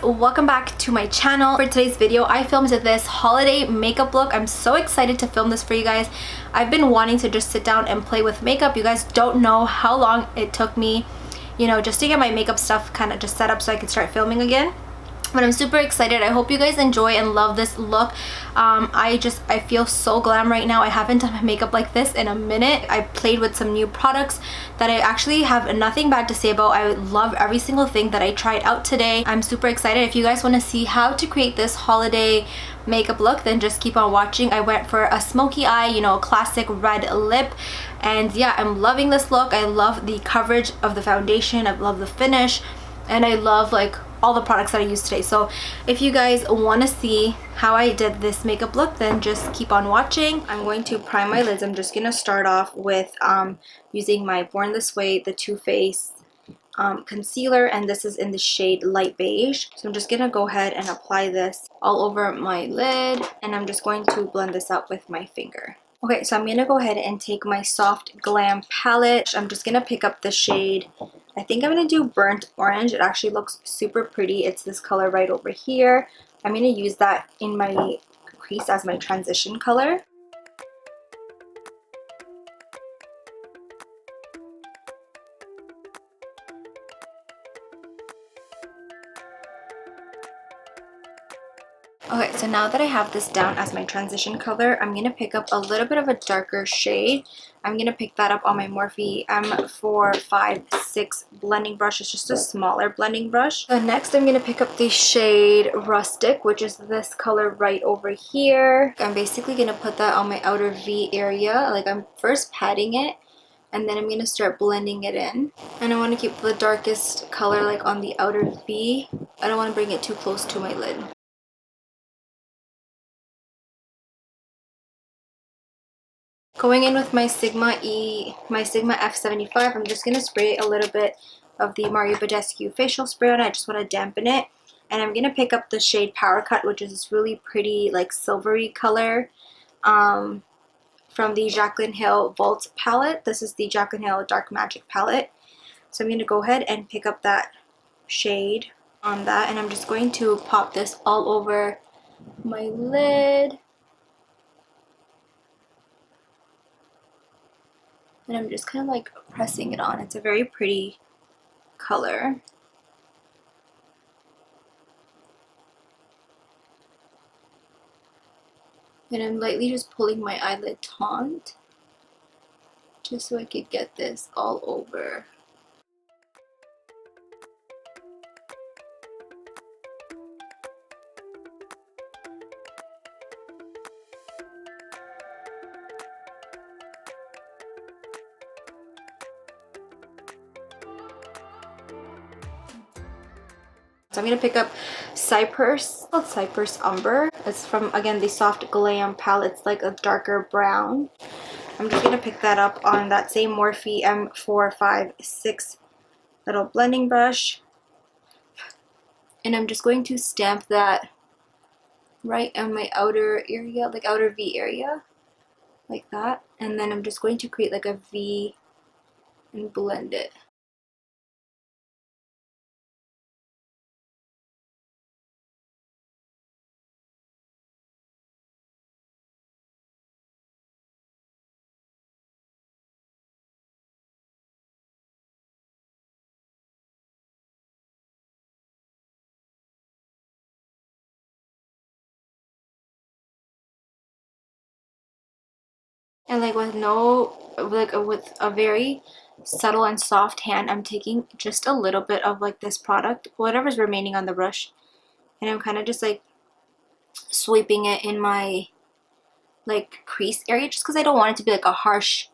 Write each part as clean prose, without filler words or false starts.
Welcome back to my channel. For today's video, I filmed this holiday makeup look. I'm so excited to film this for you guys. I've been wanting to just sit down and play with makeup. You guys don't know how long it took me, you know, just to get my makeup stuff kind of just set up so I could start filming again. But I'm super excited. I hope you guys enjoy and love this look. I feel so glam right now. I haven't done my makeup like this in a minute. I played with some new products that I actually have nothing bad to say about. I love every single thing that I tried out today. I'm super excited. If you guys want to see how to create this holiday makeup look, then just keep on watching. I went for a smoky eye, you know, classic red lip. And yeah, I'm loving this look. I love the coverage of the foundation. I love the finish. And I love like all the products that I used today. So if you guys want to see how I did this makeup look, then just keep on watching. I'm going to prime my lids. I'm just going to start off with using my Born This Way, the Too Faced concealer, and this is in the shade Light Beige. So I'm just going to go ahead and apply this all over my lid, and I'm just going to blend this out with my finger. Okay, so I'm going to go ahead and take my soft Glam palette. I'm just going to pick up the shade, I think I'm going to do Burnt Orange. It actually looks super pretty. It's this color right over here. I'm going to use that in my crease as my transition color. Okay, so now that I have this down as my transition color, I'm going to pick up a little bit of a darker shade. I'm going to pick that up on my Morphe M456 blending brush. It's just a smaller blending brush. Next, I'm going to pick up the shade Rustic, which is this color right over here. I'm basically going to put that on my outer V area. Like, I'm first patting it, and then I'm going to start blending it in. And I want to keep the darkest color like on the outer V. I don't want to bring it too close to my lid. Going in with my Sigma F75, I'm just going to spray a little bit of the Mario Badescu facial spray on it. I just want to dampen it. And I'm going to pick up the shade Power Cut, which is this really pretty, like, silvery color from the Jaclyn Hill Vault palette. This is the Jaclyn Hill Dark Magic palette. So I'm going to go ahead and pick up that shade on that. And I'm just going to pop this all over my lid. And I'm just kind of like pressing it on. It's a very pretty color. And I'm lightly just pulling my eyelid taunt just so I could get this all over. So I'm going to pick up Cypress, called Cypress Umber. It's from, again, the Soft Glam palette. It's like a darker brown. I'm just going to pick that up on that same Morphe M456 little blending brush. And I'm just going to stamp that right on my outer area, like outer V area, like that. And then I'm just going to create like a V and blend it. And like with a very subtle and soft hand, I'm taking just a little bit of like this product, whatever's remaining on the brush, and I'm kind of just like sweeping it in my like crease area, just because I don't want it to be like a harsh,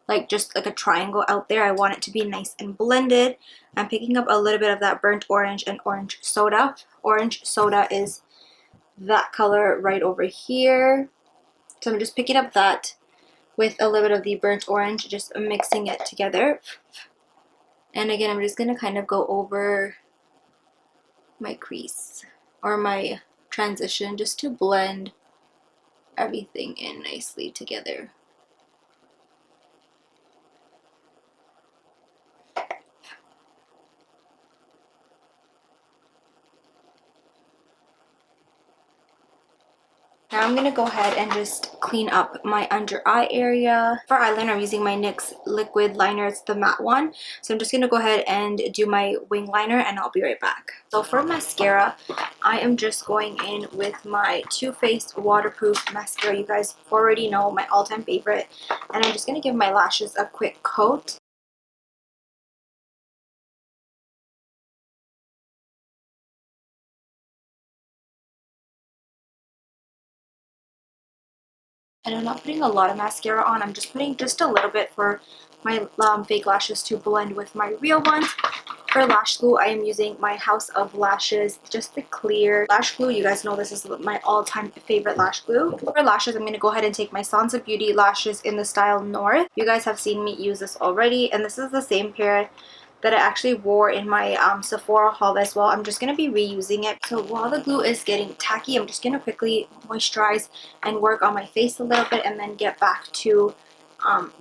like just like a triangle out there. I want it to be nice and blended. I'm picking up a little bit of that Burnt Orange and Orange Soda. Orange Soda is that color right over here. So I'm just picking up that with a little bit of the Burnt Orange, just mixing it together. And again, I'm just going to kind of go over my crease or my transition just to blend everything in nicely together. Now I'm going to go ahead and just clean up my under eye area. For eyeliner, I'm using my NYX liquid liner. It's the matte one. So I'm just going to go ahead and do my wing liner and I'll be right back. So for mascara, I am just going in with my Too Faced waterproof mascara. You guys already know my all-time favorite. And I'm just going to give my lashes a quick coat. And I'm not putting a lot of mascara on. I'm just putting just a little bit for my fake lashes to blend with my real ones. For lash glue, I am using my House of Lashes, just the clear lash glue. You guys know this is my all-time favorite lash glue. For lashes, I'm going to go ahead and take my Sanza Beauty lashes in the style North. You guys have seen me use this already, and this is the same pair that I actually wore in my Sephora haul as well. I'm just going to be reusing it. So while the glue is getting tacky, I'm just going to quickly moisturize and work on my face a little bit and then get back to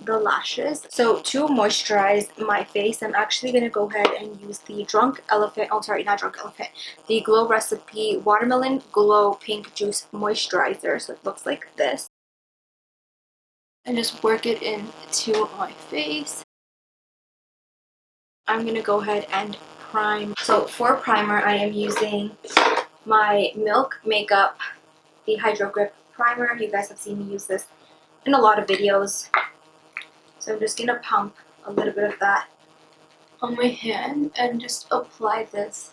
the lashes. So to moisturize my face, I'm actually going to go ahead and use the the Glow Recipe Watermelon Glow Pink Juice Moisturizer. So it looks like this. And just work it into my face. I'm going to go ahead and prime. So for primer, I am using my Milk Makeup, the Hydro Grip Primer. You guys have seen me use this in a lot of videos. So I'm just going to pump a little bit of that on my hand and just apply this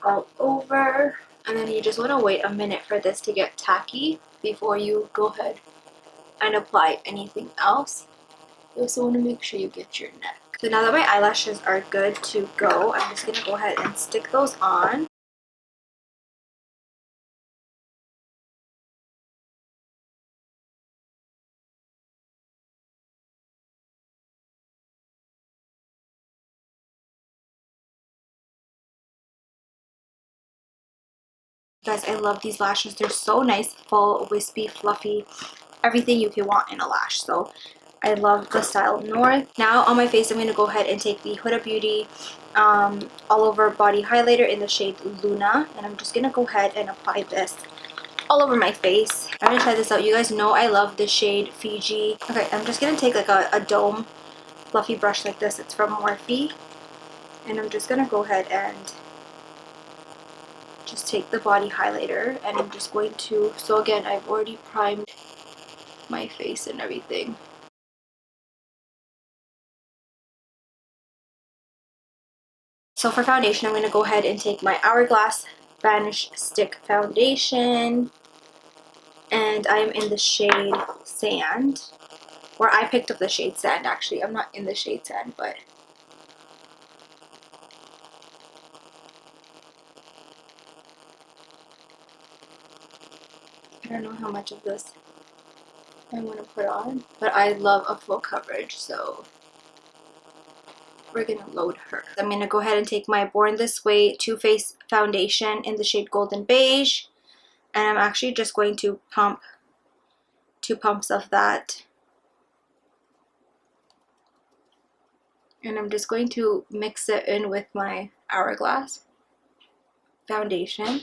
all over. And then you just want to wait a minute for this to get tacky before you go ahead and apply anything else. You also want to make sure you get your neck. So now that my eyelashes are good to go, I'm just going to go ahead and stick those on. Guys, I love these lashes. They're so nice, full, wispy, fluffy, everything you can want in a lash. So I love the style North. Now on my face, I'm going to go ahead and take the Huda Beauty all over body highlighter in the shade Luna, and I'm just going to go ahead and apply this all over my face. I'm going to try this out. You guys know I love the shade Fiji. Okay, I'm just going to take like a dome fluffy brush like this. It's from Morphe, and I'm just going to go ahead and just take the body highlighter, and I'm just going to, so again, I've already primed my face and everything. So for foundation, I'm going to go ahead and take my Hourglass Vanish Stick Foundation, and I'm in the shade Sand, or I picked up the shade Sand actually. I'm not in the shade Sand, but I don't know how much of this I want to put on, but I love a full coverage, so we're gonna load her. I'm gonna go ahead and take my Born This Way Too Faced foundation in the shade Golden Beige, and I'm actually just going to pump 2 pumps of that, and I'm just going to mix it in with my Hourglass foundation.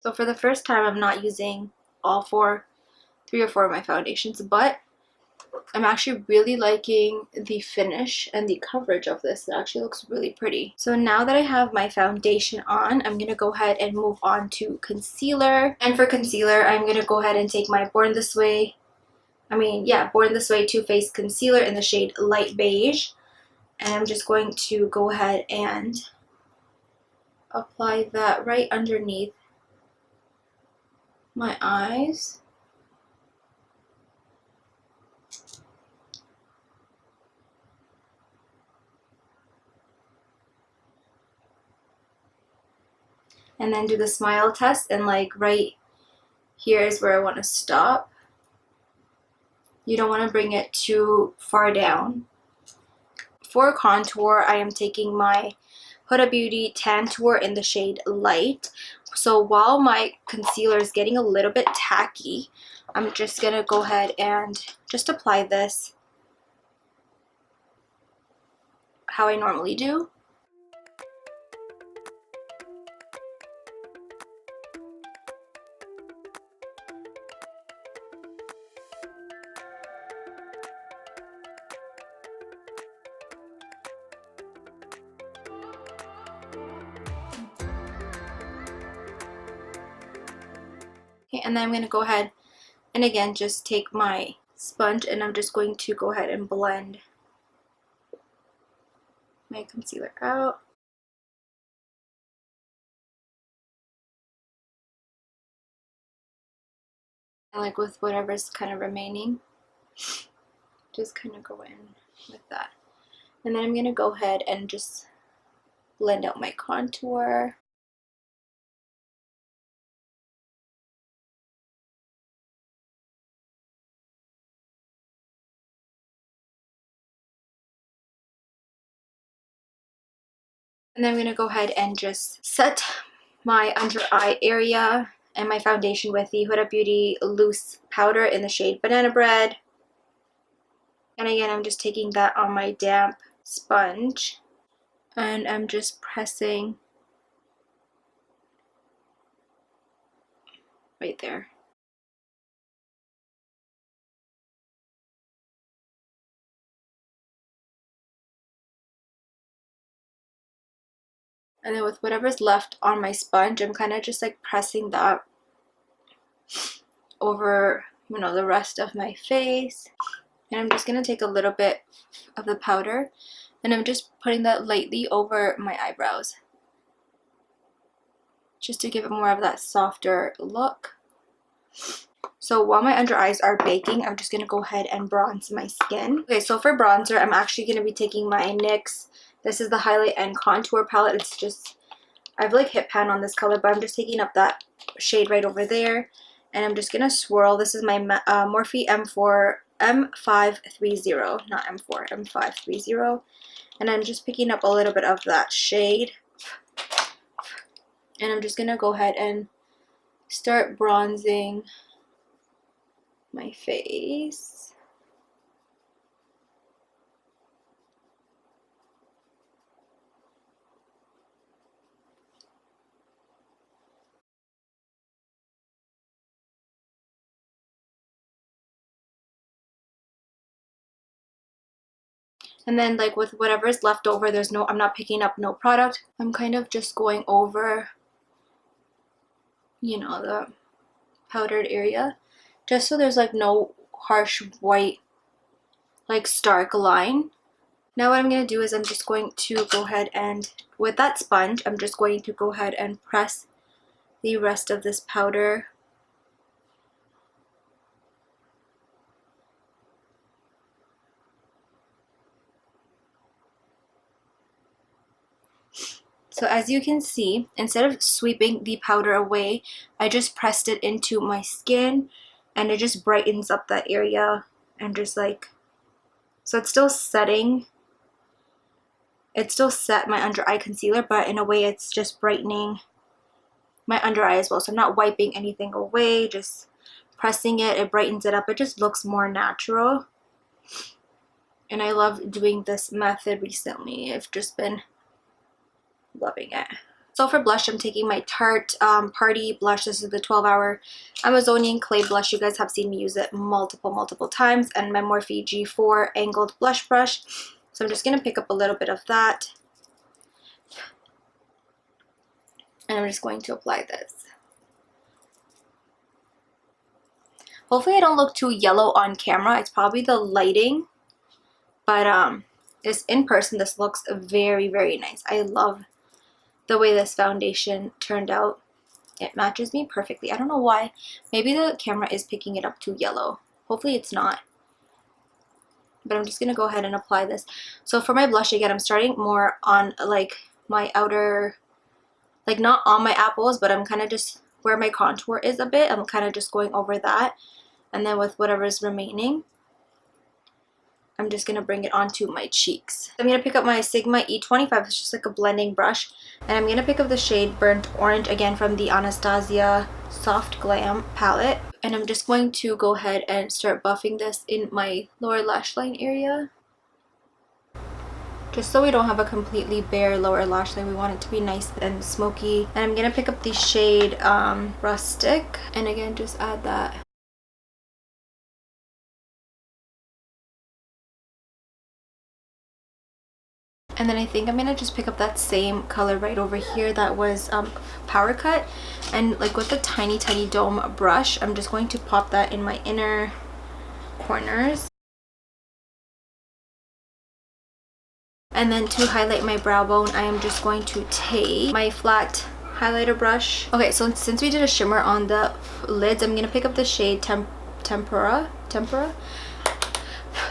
So for the first time, I'm not using all 3 or 4 of my foundations, but I'm actually really liking the finish and the coverage of this. It actually looks really pretty. So now that I have my foundation on, I'm going to go ahead and move on to concealer. And for concealer, I'm going to go ahead and take my Born This Way Too Faced concealer in the shade Light Beige. And I'm just going to go ahead and apply that right underneath my eyes. and then do the smile test, and like right here is where I want to stop. You don't want to bring it too far down. For contour, I am taking my Huda Beauty Tantour in the shade Light. So while my concealer is getting a little bit tacky, I'm just going to go ahead and just apply this how I normally do. Okay, and then I'm going to go ahead and again just take my sponge and I'm just going to go ahead and blend my concealer out. And like with whatever's kind of remaining, just kind of go in with that. And then I'm going to go ahead and just blend out my contour. And then I'm going to go ahead and just set my under eye area and my foundation with the Huda Beauty loose powder in the shade Banana Bread. And again, I'm just taking that on my damp sponge and I'm just pressing right there. And then with whatever's left on my sponge, I'm kind of just like pressing that over, you know, the rest of my face. And I'm just going to take a little bit of the powder and I'm just putting that lightly over my eyebrows, just to give it more of that softer look. So while my under eyes are baking, I'm just going to go ahead and bronze my skin. Okay, so for bronzer, I'm actually going to be taking my NYX. This is the Highlight and Contour palette. It's just, I've like hit pan on this color, but I'm just taking up that shade right over there. And I'm just going to swirl. This is my Morphe M530, not M4, M530. And I'm just picking up a little bit of that shade. And I'm just going to go ahead and start bronzing my face. And then like with whatever is left over, I'm not picking up no product. I'm kind of just going over, you know, the powdered area, just so there's like no harsh white, like stark line. Now what I'm going to do is I'm just going to go ahead and, with that sponge, I'm just going to go ahead and press the rest of this powder So as you can see, instead of sweeping the powder away, I just pressed it into my skin and it just brightens up that area and just like, so it's still setting, it still set my under eye concealer, but in a way it's just brightening my under eye as well. So I'm not wiping anything away, just pressing it, it brightens it up, it just looks more natural. And I love doing this method recently. I've just been loving it. So for blush, I'm taking my Tarte Paarrtyy blush. This is the 12-hour Amazonian clay blush. You guys have seen me use it multiple times. And my Morphe G4 angled blush brush. So I'm just going to pick up a little bit of that. And I'm just going to apply this. Hopefully I don't look too yellow on camera. It's probably the lighting. But this in person, this looks very nice. I love the way this foundation turned out. It matches me perfectly. I don't know why. Maybe the camera is picking it up too yellow. Hopefully it's not. But I'm just going to go ahead and apply this. So for my blush, again, I'm starting more on like my outer like not on my apples, but I'm kind of just where my contour is a bit. I'm kind of just going over that, and then with whatever is remaining, I'm just gonna bring it onto my cheeks. I'm gonna pick up my Sigma E25. It's just like a blending brush, and I'm gonna pick up the shade Burnt Orange, again from the Anastasia Soft Glam palette, and I'm just going to go ahead and start buffing this in my lower lash line area, just so we don't have a completely bare lower lash line. We want it to be nice and smoky. And I'm gonna pick up the shade Rustic, and again just add that. And then I think I'm gonna just pick up that same color right over here that was Power Cut, and like with a tiny dome brush, I'm just going to pop that in my inner corners. And then to highlight my brow bone, I am just going to take my flat highlighter brush. Okay, so since we did a shimmer on the lids, I'm gonna pick up the shade Tempera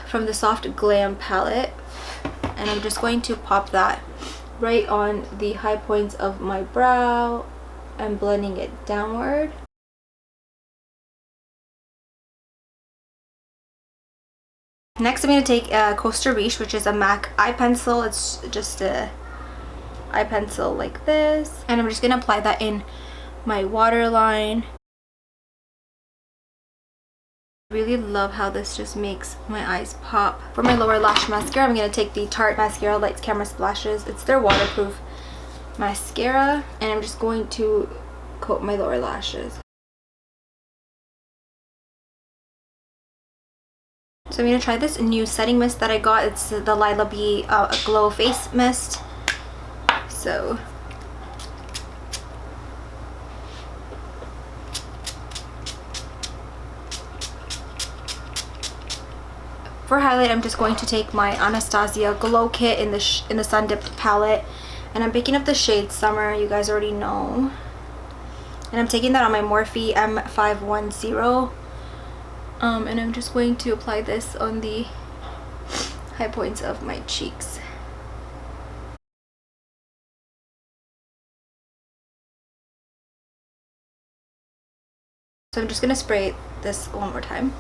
from the Soft Glam palette, and I'm just going to pop that right on the high points of my brow and blending it downward. Next, I'm going to take Costa Riche, which is a MAC eye pencil. It's just a eye pencil like this, and I'm just going to apply that in my waterline. I really love how this just makes my eyes pop. For my lower lash mascara, I'm going to take the Tarte Mascara Lights Camera Splashes. It's their waterproof mascara, and I'm just going to coat my lower lashes. So I'm going to try this new setting mist that I got. It's the Lilah Aglow Face Mist. So for highlight, I'm just going to take my Anastasia Glow Kit in the Sun Dipped palette, and I'm picking up the shade Summer. You guys already know. And I'm taking that on my Morphe M510. And I'm just going to apply this on the high points of my cheeks. So I'm just going to spray this one more time.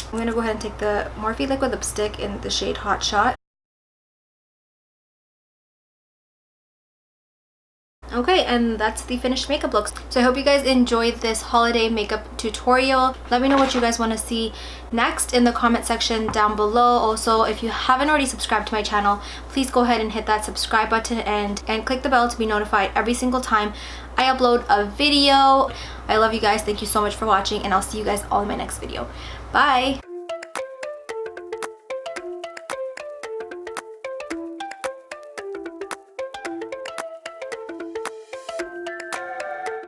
I'm going to go ahead and take the Morphe Liquid Lipstick in the shade Hot Shot. Okay, and that's the finished makeup look. So I hope you guys enjoyed this holiday makeup tutorial. Let me know what you guys want to see next in the comment section down below. Also, if you haven't already subscribed to my channel, please go ahead and hit that subscribe button and click the bell to be notified every single time I upload a video. I love you guys. Thank you so much for watching, and I'll see you guys all in my next video. Bye!